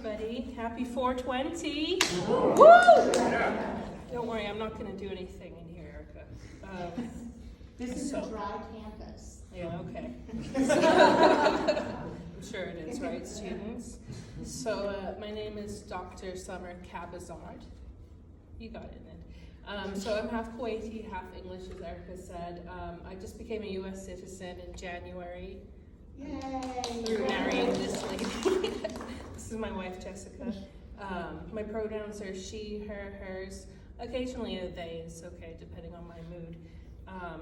everybody. Happy 420. Woo! Don't worry, I'm not going to do anything in here, Erica. This is a dry campus. Yeah, okay. I'm sure it is, right, students? So my name is Dr. Summer Qabazard. You got it, Ned. So I'm half Kuwaiti, half English, as Erica said. I just became a U.S. citizen in January. Yay! Through marrying this lady. This is my wife, Jessica. My pronouns are she, her, hers. Occasionally a they is okay, depending on my mood.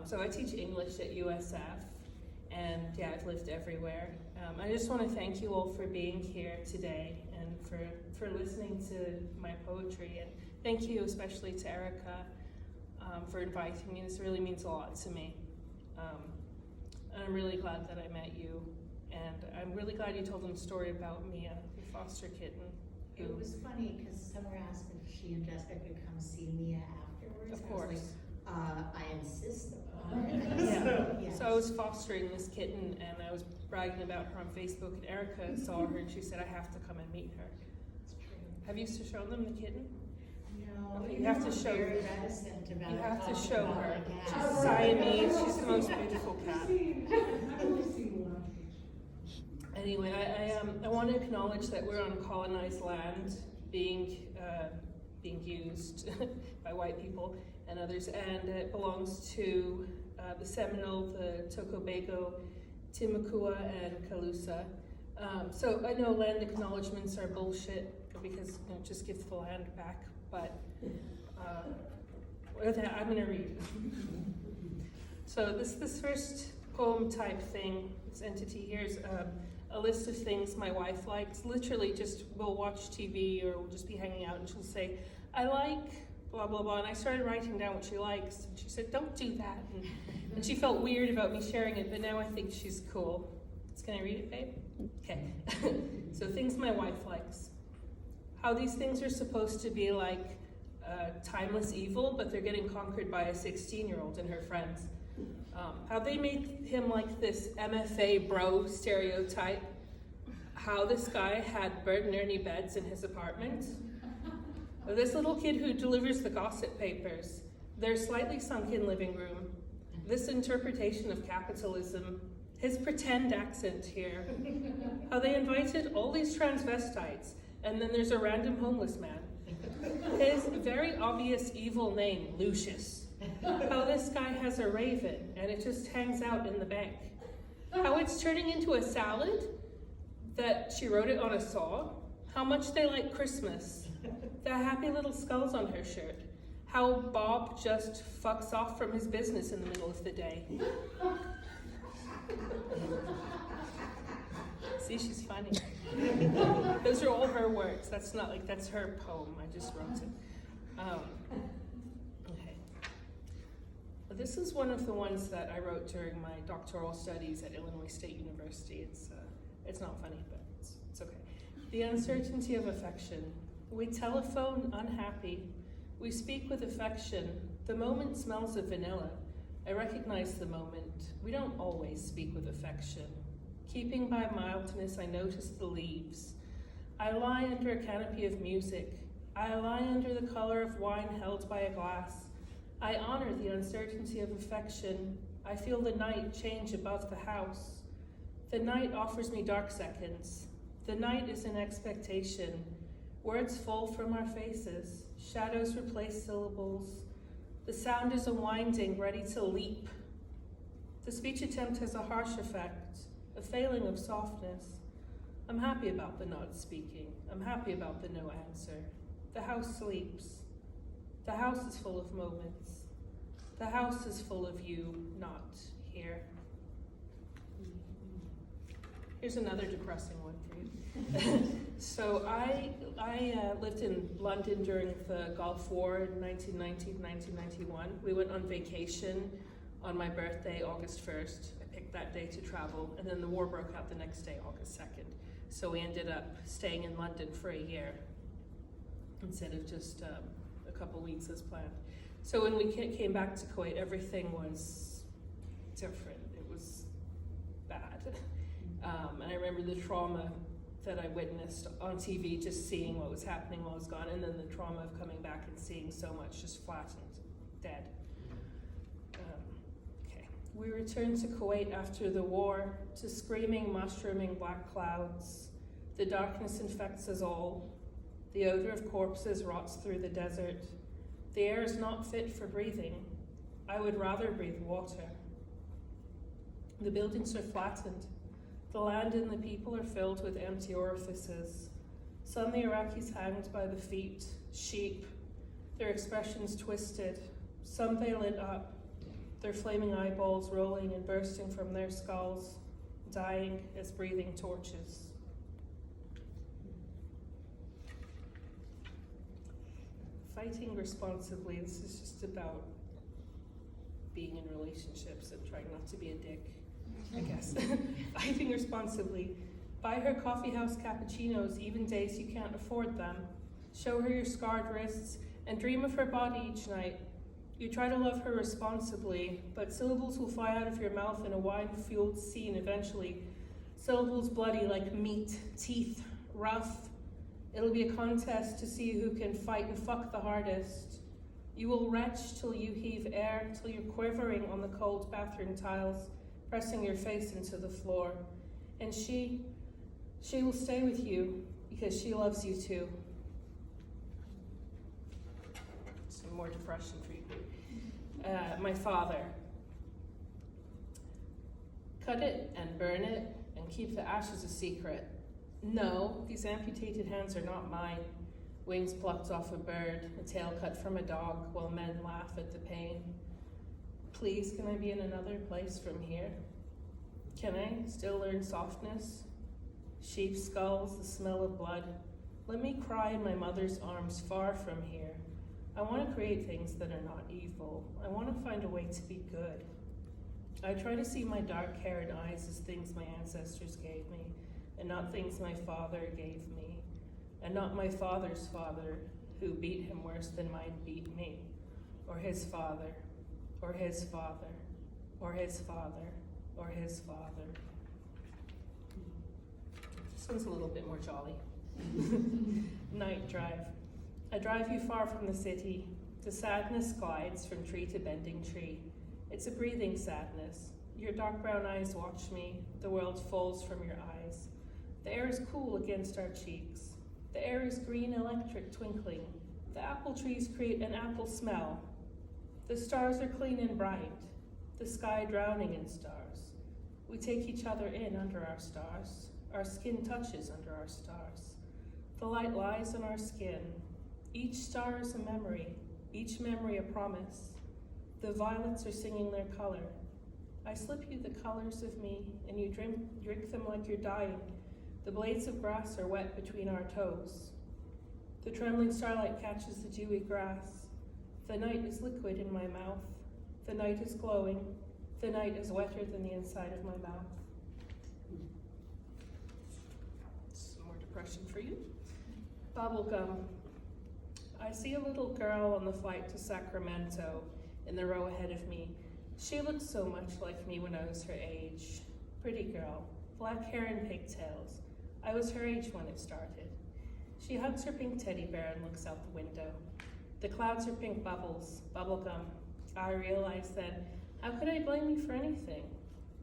So I teach English at USF, and yeah, I've lived everywhere. I just want to thank you all for being here today and for listening to my poetry. And thank you especially to Erica for inviting me. This really means a lot to me. And I'm really glad that I met you. And I'm really glad you told them a story about Mia, your foster kitten. It was funny because Summer asked if she and Jessica could come see Mia afterwards. Of course. I was like, I insist upon it. Yeah. Yes. So I was fostering this kitten and I was bragging about her on Facebook, and Erica saw her and she said, I have to come and meet her. It's true. Have you shown them the kitten? No, You have to show her. Very reticent about You have to talking show about her. it, yeah. She's Siamese. She's the most beautiful cat. Anyway, I want to acknowledge that we're on colonized land being used by white people and others, and it belongs to the Seminole, the Tocobago, Timucua, and Calusa. So I know land acknowledgements are bullshit because just give the land back, but with that, I'm going to read. So this first poem type thing, this entity here is a list of things my wife likes. Literally just we'll watch TV or we'll just be hanging out and she'll say, I like blah, blah, blah. And I started writing down what she likes. And she said, don't do that. And she felt weird about me sharing it, but now I think she's cool. Can I read it, babe? Okay. So things my wife likes. How these things are supposed to be like timeless evil, but they're getting conquered by a 16-year-old and her friends. How they made him like this MFA bro stereotype. How this guy had Bert and Ernie beds in his apartment. This little kid who delivers the gossip papers. Their slightly sunken living room. This interpretation of capitalism. His pretend accent here. How they invited all these transvestites, and then there's a random homeless man. His very obvious evil name, Lucius. How this guy has a raven, and it just hangs out in the bank. How it's turning into a salad, that she wrote it on a saw. How much they like Christmas. The happy little skulls on her shirt. How Bob just fucks off from his business in the middle of the day. See, she's funny. Those are all her words. That's not like, that's her poem. I just wrote it. Okay. Well, this is one of the ones that I wrote during my doctoral studies at Illinois State University. It's not funny, but it's okay. The uncertainty of affection. We telephone unhappy. We speak with affection. The moment smells of vanilla. I recognize the moment. We don't always speak with affection. Keeping by mildness, I notice the leaves. I lie under a canopy of music. I lie under the color of wine held by a glass. I honor the uncertainty of affection. I feel the night change above the house. The night offers me dark seconds. The night is an expectation. Words fall from our faces. Shadows replace syllables. The sound is a winding, ready to leap. The speech attempt has a harsh effect, a failing of softness. I'm happy about the not speaking. I'm happy about the no answer. The house sleeps. The house is full of moments. The house is full of you, not here. Here's another depressing one for you. So I lived in London during the Gulf War in 1990, 1991. We went on vacation on my birthday, August 1st. I picked that day to travel, and then the war broke out the next day, August 2nd. So we ended up staying in London for a year instead of just a couple weeks as planned. So when we came back to Kuwait, everything was different. It was bad. And I remember the trauma that I witnessed on TV, just seeing what was happening while I was gone, and then the trauma of coming back and seeing so much just flattened, dead. Okay. We returned to Kuwait after the war, to screaming, mushrooming black clouds. The darkness infects us all. The odor of corpses rots through the desert. The air is not fit for breathing. I would rather breathe water. The buildings are flattened. The land and the people are filled with empty orifices. Some the Iraqis hanged by the feet, sheep, their expressions twisted. Some they lit up, their flaming eyeballs rolling and bursting from their skulls, dying as breathing torches. Fighting responsibly, this is just about being in relationships and trying not to be a dick, I guess. Fighting responsibly. Buy her coffeehouse cappuccinos even days you can't afford them. Show her your scarred wrists and dream of her body each night. You try to love her responsibly, but syllables will fly out of your mouth in a wine-fueled scene eventually. Syllables bloody like meat, teeth, rough. It'll be a contest to see who can fight and fuck the hardest. You will retch till you heave air, till you're quivering on the cold bathroom tiles, pressing your face into the floor. And she will stay with you because she loves you too. Some more depression for you. My father. Cut it and burn it and keep the ashes a secret. No, these amputated hands are not mine. Wings plucked off a bird, a tail cut from a dog, while men laugh at the pain. Please, can I be in another place from here? Can I still learn softness? Sheep skulls, the smell of blood. Let me cry in my mother's arms far from here. I want to create things that are not evil. I want to find a way to be good. I try to see my dark hair and eyes as things my ancestors gave me, and not things my father gave me, and not my father's father, who beat him worse than mine beat me, or his father, or his father, or his father, or his father. This one's a little bit more jolly. Night drive. I drive you far from the city. The sadness glides from tree to bending tree. It's a breathing sadness. Your dark brown eyes watch me. The world falls from your eyes. The air is cool against our cheeks. The air is green electric twinkling. The apple trees create an apple smell. The stars are clean and bright. The sky drowning in stars. We take each other in under our stars. Our skin touches under our stars. The light lies on our skin. Each star is a memory, each memory a promise. The violets are singing their color. I slip you the colors of me, and you drink them like you're dying. The blades of grass are wet between our toes. The trembling starlight catches the dewy grass. The night is liquid in my mouth. The night is glowing. The night is wetter than the inside of my mouth. Some more depression for you. Bubblegum. I see a little girl on the flight to Sacramento in the row ahead of me. She looked so much like me when I was her age. Pretty girl, black hair and pigtails. I was her age when it started. She hugs her pink teddy bear and looks out the window. The clouds are pink bubbles, bubblegum. I realized then, how could I blame you for anything?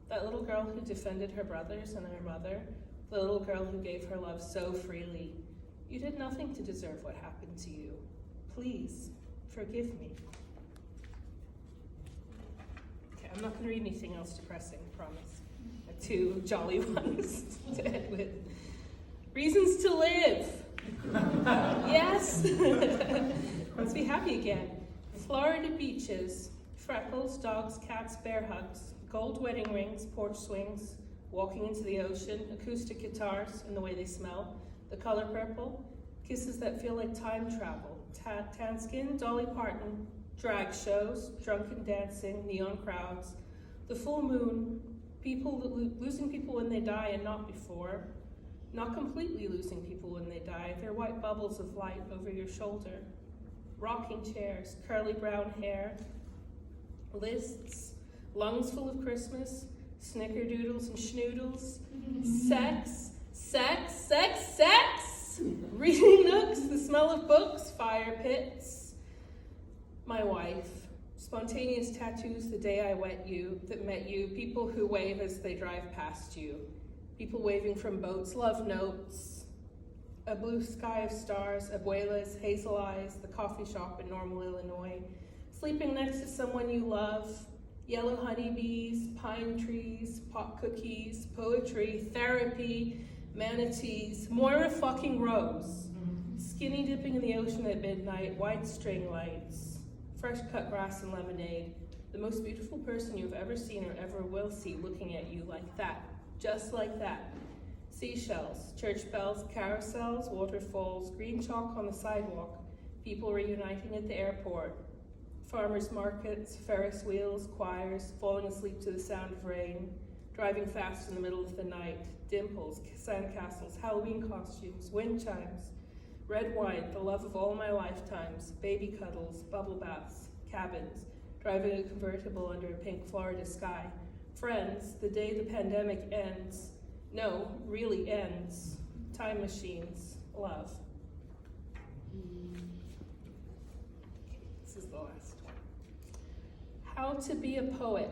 That little girl who defended her brothers and her mother, the little girl who gave her love so freely. You did nothing to deserve what happened to you. Please, forgive me. Okay, I'm not going to read anything else depressing, I promise. Two jolly ones to end with. Reasons to live. Yes. Let's be happy again. Florida beaches, freckles, dogs, cats, bear hugs, gold wedding rings, porch swings, walking into the ocean, acoustic guitars and the way they smell, the color purple, kisses that feel like time travel, tan skin, Dolly Parton, drag shows, drunken dancing, neon crowds, the full moon, people losing people when they die and not before, not completely losing people when they die, they're white bubbles of light over your shoulder, rocking chairs, curly brown hair, lists, lungs full of Christmas, snickerdoodles and schnoodles, sex, sex, reading nooks, the smell of books, fire pits. My wife, spontaneous tattoos the day I met you, people who wave as they drive past you, people waving from boats, love notes, a blue sky of stars, abuelas, hazel eyes, the coffee shop in Normal, Illinois, sleeping next to someone you love, yellow honeybees, pine trees, pot cookies, poetry, therapy, manatees, Moira fucking Rose, skinny dipping in the ocean at midnight, white string lights, fresh cut grass and lemonade, the most beautiful person you've ever seen or ever will see looking at you like that, just like that. Seashells, church bells, carousels, waterfalls, green chalk on the sidewalk, people reuniting at the airport, farmers markets, Ferris wheels, choirs, falling asleep to the sound of rain, driving fast in the middle of the night, dimples, sandcastles, Halloween costumes, wind chimes, red wine, the love of all my lifetimes, baby cuddles, bubble baths, cabins, driving a convertible under a pink Florida sky, friends, the day the pandemic ends, no, really ends, time machines, love. This is the last one. How to be a poet.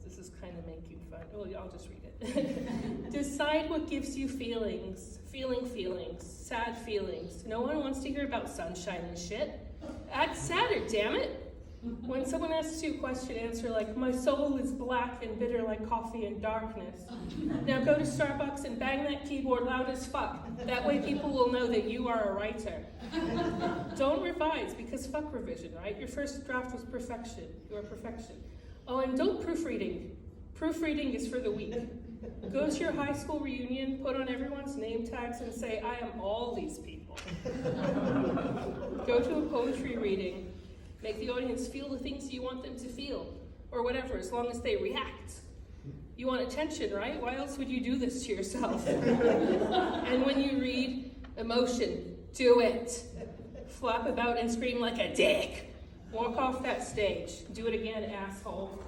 This is kind of making fun. Well, I'll just read it. Decide what gives you feelings. Feelings. Sad feelings. No one wants to hear about sunshine and shit. Act sadder, damn it. When someone asks you a question, answer like, my soul is black and bitter like coffee and darkness. Now go to Starbucks and bang that keyboard loud as fuck. That way people will know that you are a writer. Don't revise, because fuck revision, right? Your first draft was perfection. You are perfection. Oh, and don't proofreading. Proofreading is for the weak. Go to your high school reunion, put on everyone's name tags and say, I am all these people. Go to a poetry reading. Make the audience feel the things you want them to feel, or whatever, as long as they react. You want attention, right? Why else would you do this to yourself? And when you read emotion, do it. Flap about and scream like a dick. Walk off that stage. Do it again, asshole.